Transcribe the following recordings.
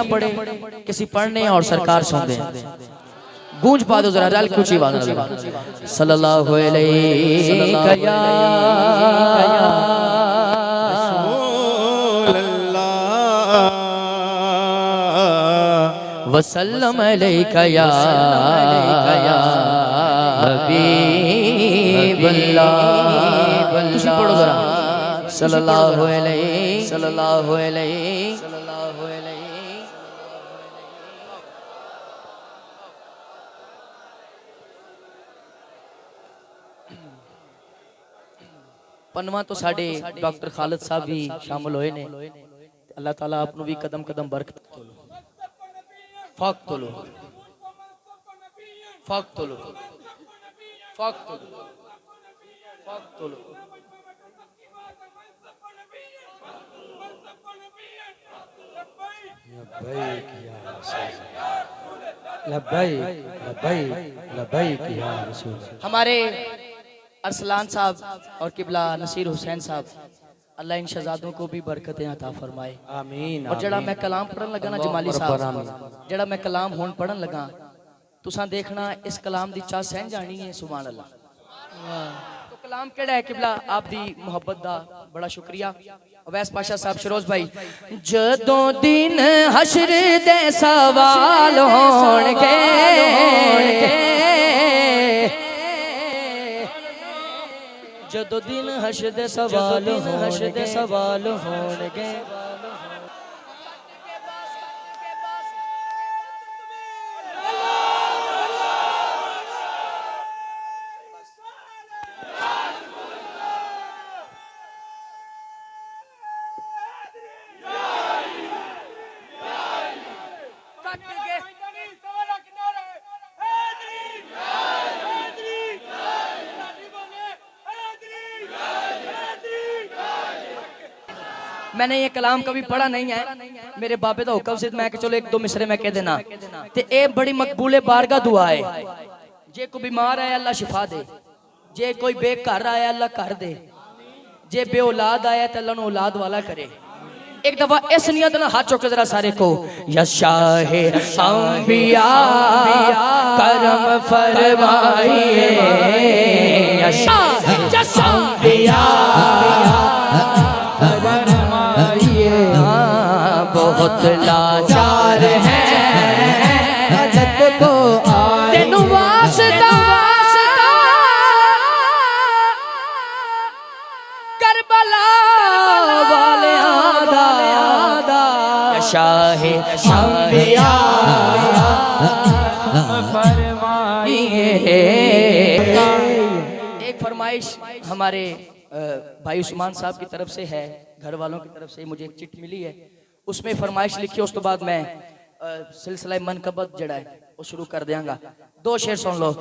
पड़े किसी पढ़ने और सरकार सुन दे गूंज पा दो जरा रल कुछ बात सल्लल्लाहु अलैहि वसल्लम अलैका या हबीबल्लाह तुसी पढ़ो जरा सल्लल्लाहु अलैहि सल्लल्लाहु अलैहि सल्लल्लाहु अलैहि। पनवा तो साडे डॉक्टर खालिद साहब भी शामिल होए ने। अल्लाह ताला आपनु भी कदम कदम बरकत तोलो फक तोलो फक तोलो फक तोलो फक तोलो। हमारे अरसलान साहब और किबला नसीर हुसैन साहब अल्लाह इन शहजादों को भी बरकतें अता फरमाए आमीन। और जड़ा मैं कलाम पढ़न लगा ना जमाली साहब जड़ा मैं कलाम होन पढ़न लगा तुसा देखना इस कलाम दी चा सहन जानी है सुभान अल्लाह। तो कलाम केड़ा है किबला आप दी मोहब्बत दा बड़ा शुक्रिया। अवैस पाशा साहब शरोज भाई जदों दिन हशर दे सवाल होणगे जदों दिन हशर दे सवाल होणगे मैंने ये कलाम कभी पढ़ा नहीं है मेरे बाबे का हुक्म से मैं चलो एक दो मिसरे मैं कह देना ते ए बड़ी मकबूले बारगाह दुआ है। जे कोई बीमार है अल्लाह शिफा दे जे कोई बेघर आया अल्लाह कर दे जे बे औलाद आया तो अल्लाह औलाद वाला करे। एक दफा इस नियत ना हाथ चौके जरा सारे को या शाहे अंबिया करम फरमाइए या शाहे अंबिया बहुत लाचार है मदद को तेनु वास्ता करबला वाले आदा शाहे अंबिया फरमाइए। एक फरमाइश हमारे भाई उस्मान साहब की तरफ से है घर वालों की तरफ से मुझे एक चिट मिली है उसमें फरमाइश लिखी। उस तो बाद मैं सिलसिला मनकबत जड़ा है वो शुरू कर देंगा। दो शेर सुन लो।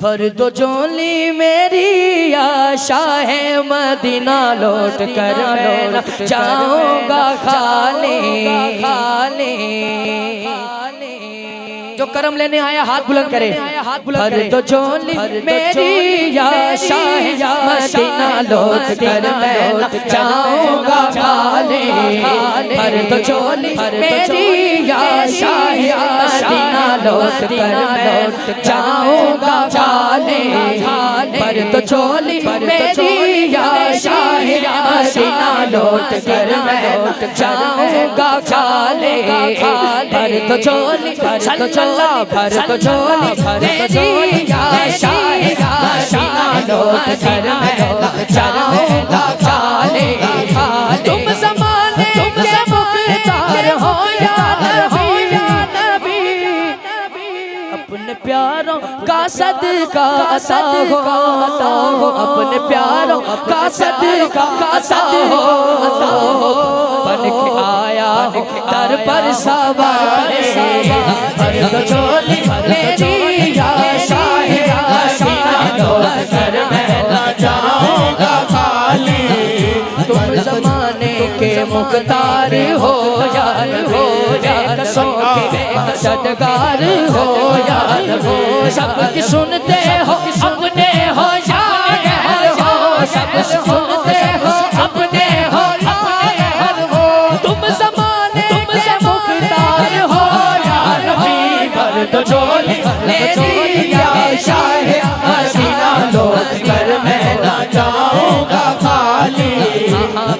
भर दो झोली मेरी आशा है मदीना लौट कर जाऊंगा खाली जो करम लेने आया हाथ बुलंद करे भर दो झोली मेरी आशा है मदीना लौट कर जाऊंगा खाली भर दो झोली मेरी आशा है मदीना लौट कर जाऊंगा खाली भर दो झोली मेरी आशा है मदीना लौट कर जाऊंगा खाली भर दो झोली अल्लाह भर तो झोली मेरी आशा है मदीना लौट कर जाऊंगा खाली तुम ज़माने के मुख्तार हो या नबी अपने प्यारों का सदका हो अपने प्यारों का सदका हो बन के आया दर पर सवार भर दो झोली मेरी आशा है मदीना लौट कर जाऊंगा खाली तुम ज़माने के मुख्तार हो यार हो कसों के मददगार हो यार हो सबकी सुनते हो अपने हो यार हो सब सुनते हो अपने हो यार हो तुम ज़माने के मुख्तार हो यार हो कर दो झोली मेरी या शाह हसीना लौट कर मैं ना जाऊंगा खाली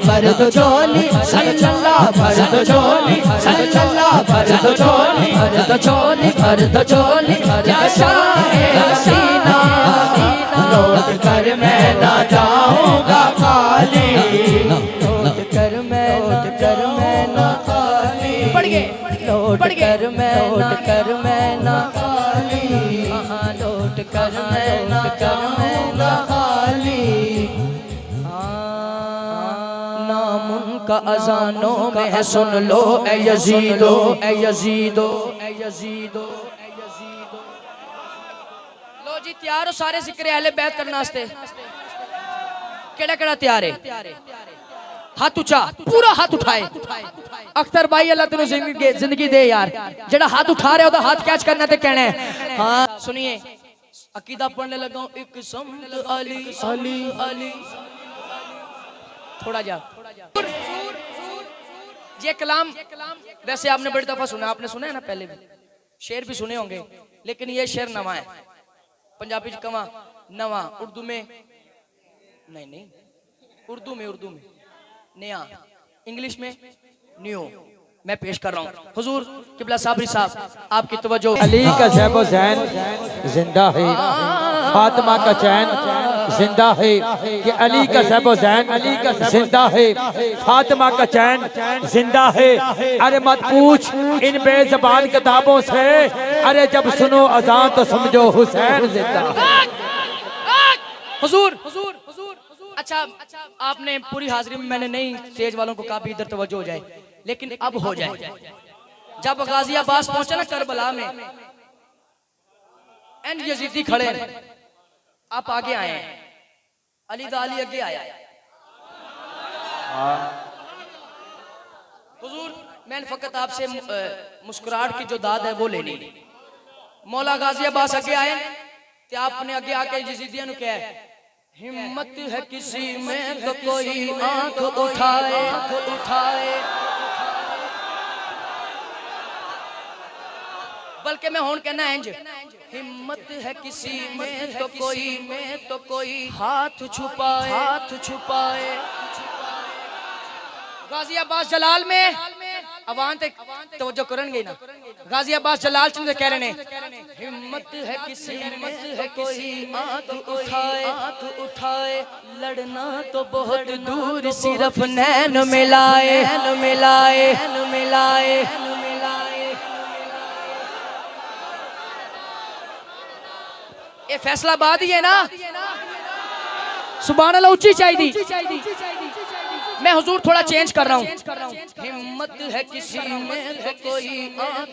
भर दो झोली सल्लल्लाह भर दो झोली सल्लल्लाह भर दो झोली भर दो झोली भर दो झोली या शाह हसीना लौट कर मैं ना जाऊंगा खाली लौट कर मैं ना खाली पड़ गए लौट कर मैं ना खाली लौट कर मैं ना खाली नाम उनका अजानों में है सुन लो ए यजीदो ए यजीदो ए यजीदो ए यजीदो लो जी तैयार हो सारे जिक्र अहले बैत करने वास्ते केड़ा केड़ा तैयार है हाथ ऊंचा पूरा हाथ उठाए अख्तर भाई अल्लाह तेनू जिंदगी दे यार जेड़ा हाथ उठा रहा है ओदा हाथ कैच करना ते कहना है हां सुनिए अकीदा पढ़ने लगा हूं एक समत अली अली अली थोड़ा जा ये कलाम वैसे आपने बड़ी दफा सुना आपने सुना है ना पहले भी शेर भी सुने होंगे लेकिन ये शेर नवा है पंजाबी च कवा नवा उर्दू में नहीं उर्दू में नया इंग्लिश में न्यू मैं पेश कर रहा हूँ हुजूर किबला साबरी साहब आपकी तवज्जो अली का ज़ैब ज़ैन जिंदा है फातिमा का चैन जिंदा है कि अली का ज़ैब ज़ैन जिंदा है फातिमा का चैन जिंदा है अरे मत पूछ इन बेज़बान किताबों से अरे जब सुनो अज़ान तो समझो हुसैन जिंदा है हुजूर अच्छा आपने पूरी हाजिरी में मैंने नहीं स्टेज वालों को कहा भी इधर तवज्जो हो जाए लेकिन अब हो जाए जब गाजी अब्बास पहुंचे ना करबला में एन यजीदी खड़े आप आगे आए हैं अली दाली आगे आया हुजूर मैंने फकत आपसे मुस्कुराहट की जो दाद है वो लेनी मौला गाजी अब्बास आगे आए तो आपने आगे आके यजीदियों ने क्या है हिम्मत है किसी में तो कोई आंख उठाए बल्कि मैं होन कहना इंज हिम्मत है किसी में तो कोई हाथ छुपाए गाजी अब्बास जलाल में अवान तक तवज्जो करनगे ना गाजी अब्बास जलाल चंद कह रहे हैं हिम्मत है किसी में कोई आंख उठाए लड़ना तो बहुत दूर सिर्फ नैन मिलाए ये फैसलाबाद ही है ना सुभान अल्लाह ऊंची चाहिए मैं हुजूर थोड़ा चेंज कर रहा हूँ हिम्मत है किसी में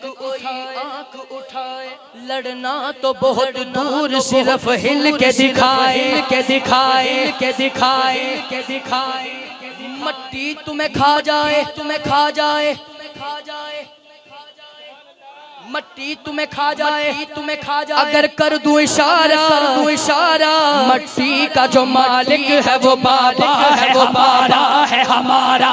तो कोई आंख उठाए लड़ना तो बहुत दूर सिर्फ हिल के दिखाए मट्टी तुम्हें खा जाए मट्टी तुम्हें खा जाए अगर कर दूं इशारा मट्टी का जो मालिक है वो बाबा है हमारा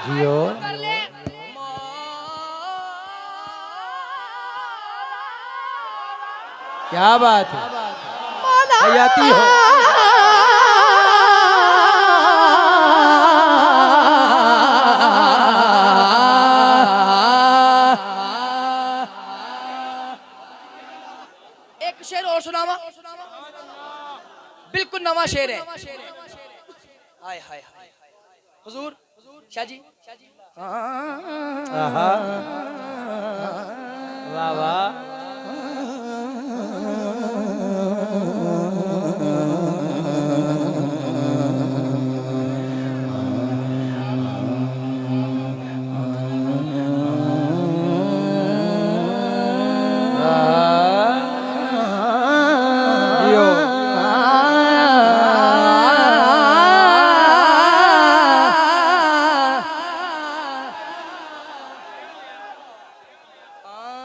जियो क्या बात है हयाती हो बिल्कुल नवा शेर है। हाय हाय हाय हुजूर शाह जी। आहा वाह वाह।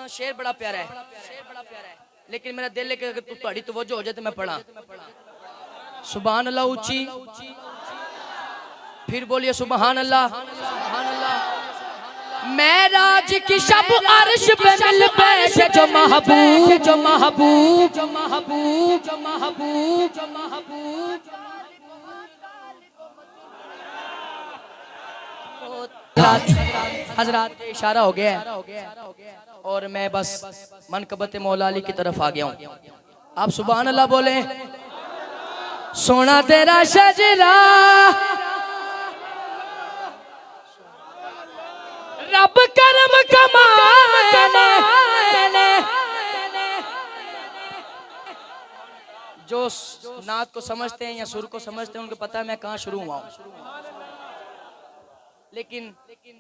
शेर बड़ा प्यारा है, लेकिन मेरा दिल है कि अगर तुम्हारी तवज्जो हो जाए तो मैं पढ़ा। सुभान अल्लाह ऊंची, फिर बोलिए सुभान अल्लाह। मेराज की शब अर्श पे मिल बैठे जो महबूब, जो महबूब, जो महबूब, जो महबूब, जो महबूब। हजरात इशारा हो गया है और मैं बस मनकबत मौला अली की तरफ आ गया हूँ। आप सुभान अल्लाह बोले। सोना तेरा शजरा रब करम कमाने, जो नात को समझते हैं या सुर को समझते हैं उनको पता है मैं कहाँ शुरू हुआ हूँ। लेकिन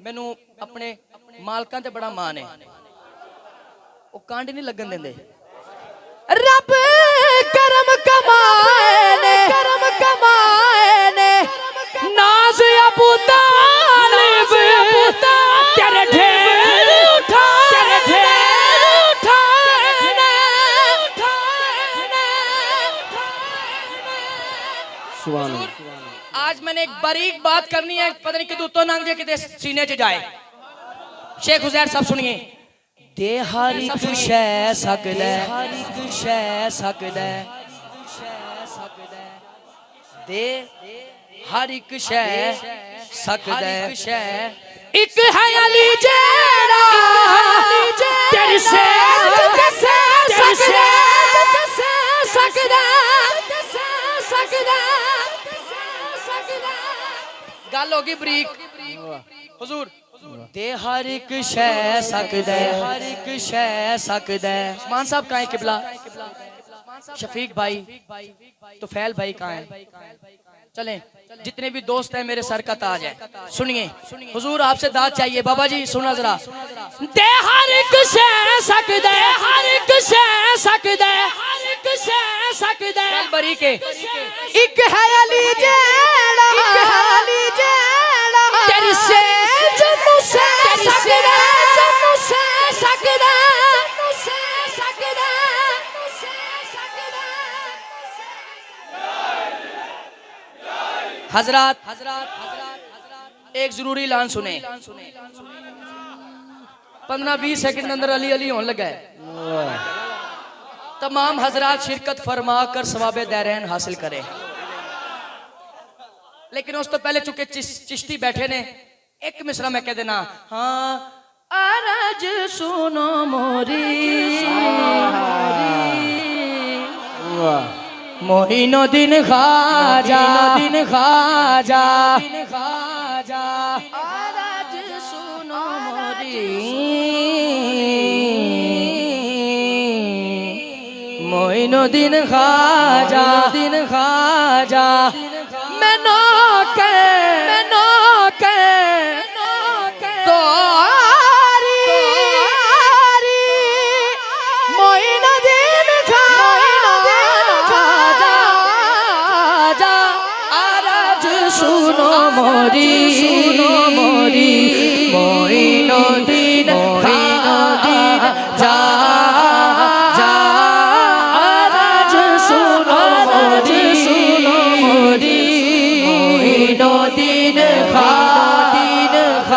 मैनू अपने मालकां ते बड़ा मान है, वो कांड नहीं लगन देंदे। रब करम कमाने, करम कमाने, नाज अबू तालिब तेरे ढेर उठा, तेरे ढेर उठाने। सुभान अल्लाह। आज मैंने एक बारीक बात करनी है, पता नहीं कितने तो नांग दे कितने सीने च जाए। शेख हुजैर साहब सुनिए। दे हर एक शै सकदा, हर एक शै सकदा, दे हर एक शै सकदा। एक है अली जेड़ा तेरे से सकदा, गल होगी बरीक। हुजूर दे हर एक शै सकदा, हर एक शै सकदा। मान साहब कहाँ है किबला? शफीक भाई, तुफैल भाई कहाँ है? चलें, जितने भी दोस्त हैं मेरे सर का ताज है। सुनिए, हुजूर आपसे दाद चाहिए। बाबा जी सुना जरा। दे हर एक शै सकदा, हर एक शै सकदा, हर एक शै सकदा। बरी के एक है अली जेड़ा, एक है अली जेड़ा तेरे से जन्नू से सकदा, जन्नू से सकदा, जन्नू से सकदा। हजरात, एक जरूरी ऐलान सुने। 15-20 सेकंड अंदर अली अली होने लगा है। तमाम हजरात शिरकत फरमा कर सवाबे दैरैन हासिल करें। लेकिन उस तो पहले चूंकि चिश्ती बैठे ने, एक मिसरा मैं कह देना। हाँ अरज सुनो मोरी, मोइनुद्दीन ख्वाजा, दिन ख्वाजा, अरज सुनो मोरी, मोइनुद्दीन ख्वाजा, दिन ख्वाजा। मैं नौके तोरी, मोइनुद्दीन ख्वाजा, अरज सुनो मोरी, मोइनुद्दीन ख्वाजा, अरज सुनो मोरी, मोइनुद्दीन ख्वाजा।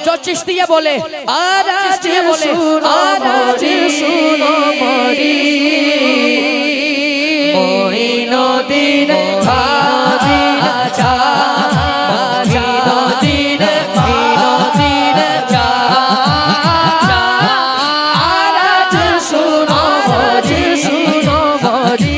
जो चिश्तिया बोले अरज सुनो मोरी, मोइनुद्दीन ख्वाजा, मोइनुद्दीन ख्वाजा, अरज सुनो मोरी,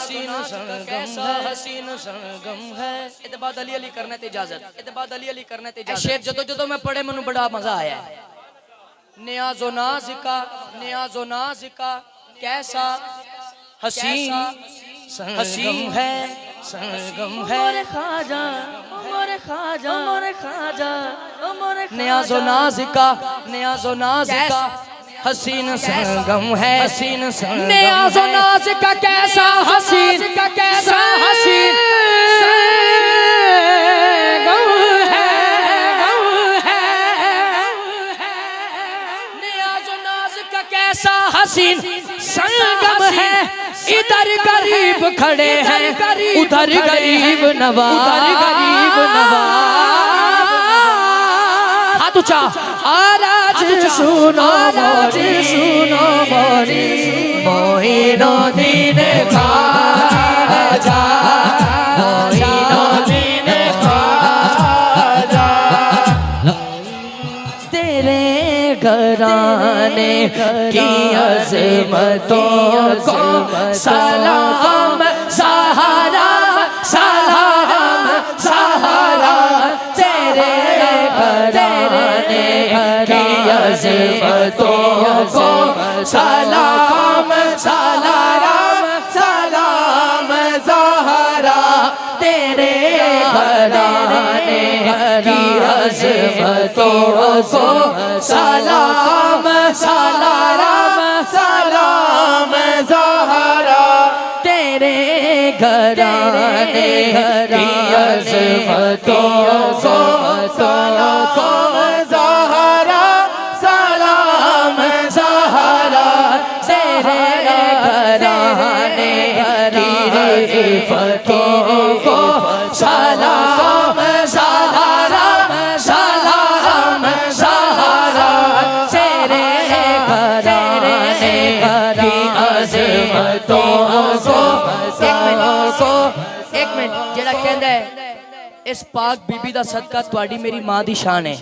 हसीन संगम कैसा हसीन संगम है। इहदे बाद अली अली करने ते इजाजत, इहदे बाद अली अली करने ते इजाजत। शेर जदों जदों मैं पढ़े मैनू बड़ा मजा आया। नियाज़ो नाज़िका नियाज़ो नाज़िका कैसा हसीन संगम है संगम है। मोरे ख्वाजा मोरे ख्वाजा मोरे ख्वाजा मोरे नियाज़ो नाज़िका नियाज़ो नाज़िका हसीन संगम है हसीन संगम। नियाज़ो नाज़िका कैसा हसीन कैसा हसीन संगम है नियाज़ो नाज़िका कैसा हसीन संगम है। इधर गरीब खड़े हैं उधर गरीब नवाज हाथ ऊंचा आराज सुनो मोरी मोइनुद्दीन ख्वाजा मोइनुद्दीन ख्वाजा। तेरे घराने की अज़मतों को सलाम सहारा सलाम सहारा। तेरे घराने की अज़मतों को सलाम सलाम सलाम सहारा। तेरे घराने की अज़मतों को सलाम सलाम सलाम सहारा। तेरे घराने की अज़मतों को सलाम सहारा सलाम सहारा। तेरे घराने की रिफ़तों को सलाम सहारा सलाम सहारा। तेरे घराने की अज़मतों को एक मिनट जेड़ा कहंदा है इस पाक बीबी दा सदका तुहाडी मेरी मां दी शान है।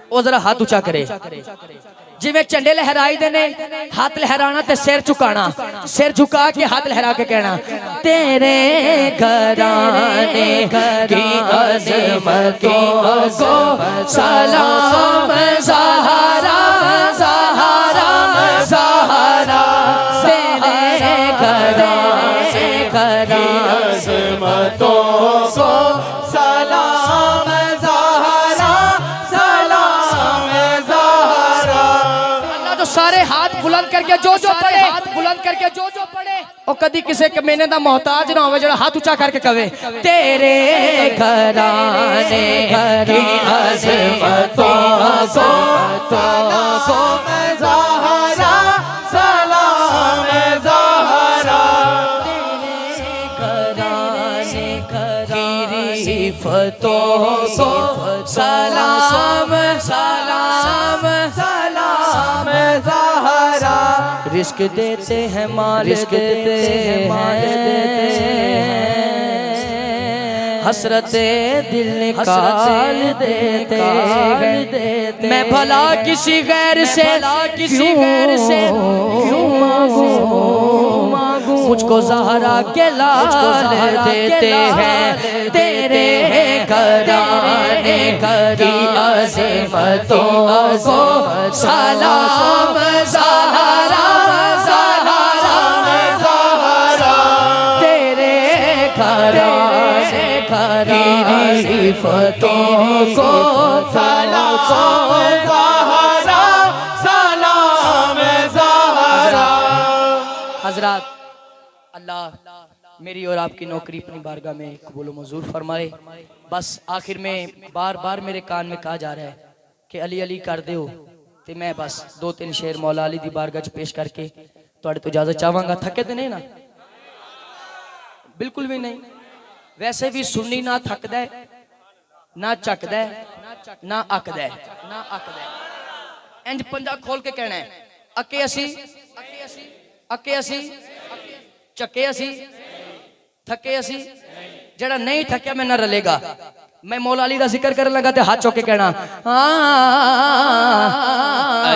ओ जरा हाथ ऊंचा करे जिवें झंडे लहराई दे ने हाथ लहराना ते सिर झुकाना सिर झुका के हाथ लहरा के कहना तेरे घराने की अज़मतों को सलाम सहारा सहारा सहारा। तेरे घराने की अज़मतों को सलाम सहारा सलाम सहारा। अल्लाह जो सारे हाथ बुलंद करके जो पढ़े हाथ बुलंद करके जो पढ़े और कदी किसी कमीने दा मोहताज ना होवे जड़ा हाथ ऊंचा करके कहे तेरे घराने की अज़मतों को सलाम सहारा सलाम सहारा। रिफ़तों को सलाम सलाम सलाम सहारा। रिस्क देते हैं माल देते हैं हसरते दिल निकाल देते हैं। मैं भला किसी गैर से क्यों मांगूं मुझको ज़हरा के लाल देते हैं। तेरे घराने की अज़मतों को सलाम सहारा सलाम सहारा। तेरे घराने की रिफ़तों को सलाम सहारा सलाम सहारा। हज़रात अल्लाह मेरी और आपकी नौकरी अपनी बारगाह में कबूल मंजूर फरमाए। बस आखिर में बार बार मेरे कान में कहा जा रहा है कि अली अली कर दो तो मैं बस 2-3 शेर मौला अली दी बारगाह च पेश करके तुहाडे तो इजाजत चाहांगा। थके तो नहीं ना? बिल्कुल भी नहीं। वैसे भी सुन्नी ना थकदा है ना चकदा है ना अकदा है इंज पंजा खोल के कहना है अके असी चके असी थके असी। जड़ा नहीं थकिया मैं ना रलेगा। मैं मौला अली का जिक्र करने लगा तो हाथ चौके कहना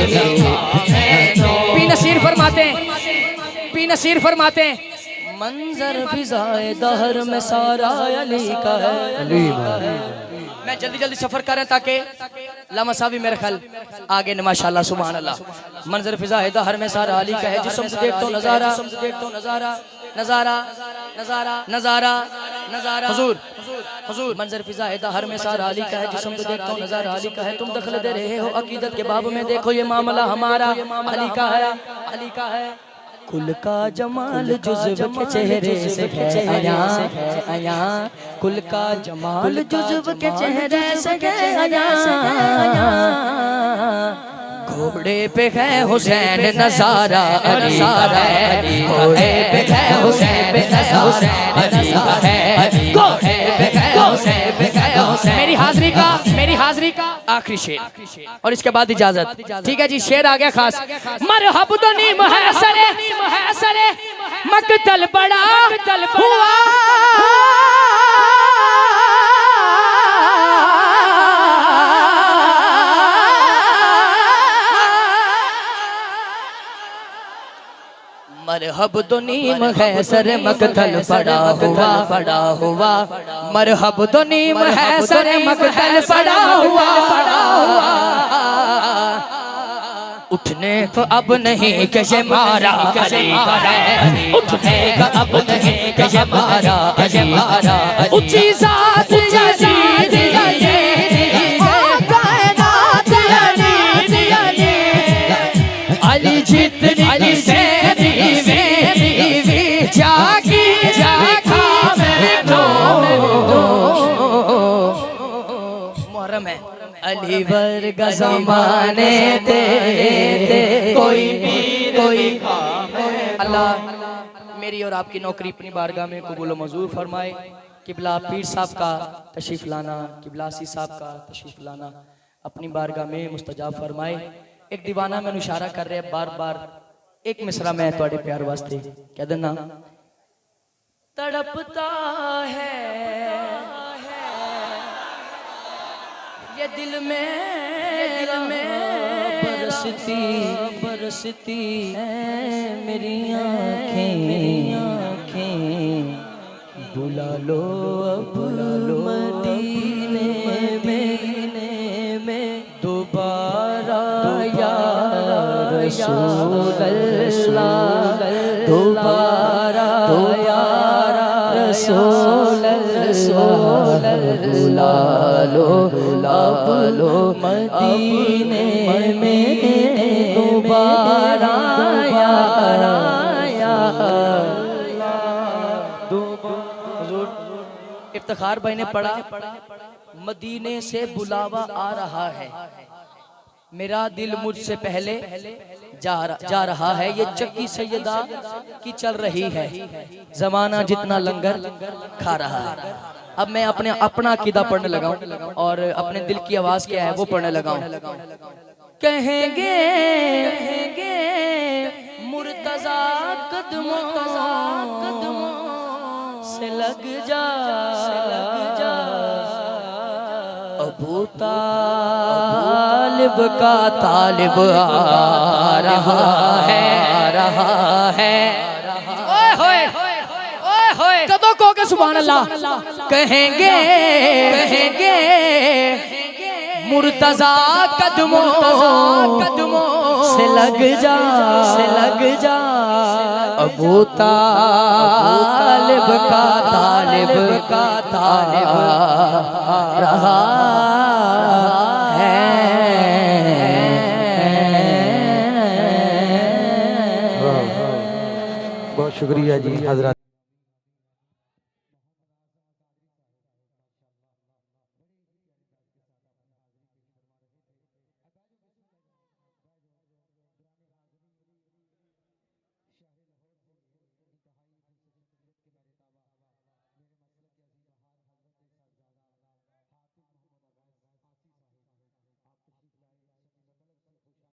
पी नसीर फरमाते हैं, पी नसीर फरमाते हैं, मंजर फिजाए दहर में सारा अली का है। मैं जल्दी जल्दी सफर करें ताकि लामा साहब भी मेरे ख्याल आगे न माशाल्लाह सुभान अल्लाह। मंजर फिजाए दहर में सारा अली का है, जिस्म से देख तो नजारा, नजारा नजारा नजारा नजारा नजारा हुजूर हुजूर। मंजर फिजाए दहर में सारा अली का है, जिस्म से देख तो नजारा अली का है। तुम दखल दे रहे हो अकीदत के बाब में, देखो ये मामला हमारा अली का है, अली का है। कुल का जमाल जुज़्व के चेहरे से है आया, कुल का जमाल जुज़्व के चेहरे से है आया। घोड़े पे है हुसैन नज़ारा अली का है, घोड़े पे है हुसैन पे हुसैन अली का है, घोड़े पे है हुसैन पे हुसैन। मेरी हाज़री का आखिरी शेर और इसके बाद इजाजत। ठीक है जी, शेर आ गया खास। मरहब तो नीम है सरे मकतल बड़ा हुआ, मरहब तो नीम है सर मकतल पड़ा हुआ, मरहब तो नीम है सर मकतल पड़ा हुआ। उठने को अब नहीं कि ये मारा अली का है, उठने का अब नहीं कि ये मारा अली मारा। ऊंची ज़ात यज़ीद अली जितनी से जागी जाखा मुहर्रम है। अली वर्गा ज़माने ते कोई अल्लाह मेरी और आपकी नौकरी अपनी बारगाह में कबूल मंजूर फरमाए। किबला पीर साहब का तशरीफ लाना, किबला सी साहब का तशरीफ लाना अपनी बारगाह में मुस्तजाब फरमाए। एक दीवाना मैंने इशारा कर रहे बार बार, एक मिसरा में थोड़े प्यार वास्ते कह देना। तड़पता है ये दिल में बरसती मेरी आँखें, बुला लो अब मदीने में दोबारा या रसूल अल्लाह, दोबारा या रसूल बुला लो मदीने में दोबारा या इफ्तिखार भाई ने पढ़ा, मदीने से बुलावा आ रहा है, मेरा दिल मुझसे पहले जा रहा है। ये चक्की सैयदा की चल रही है, जमाना जितना लंगर खा रहा है। अब मैं अपना अकीदा पढ़ने लगा हूँ और अपने दिल की आवाज क्या है वो पढ़ने लगा हूँ। कहेंगे मुर्तजा कदमों से लग जा अबू तालिब का तालिब आ रहा है। कदों को के सुभान अल्लाह कहेंगे मुर्तजा कदमों से लग जा अबू तालिब का तालिब रहा है। बहुत शुक्रिया जी हजरत।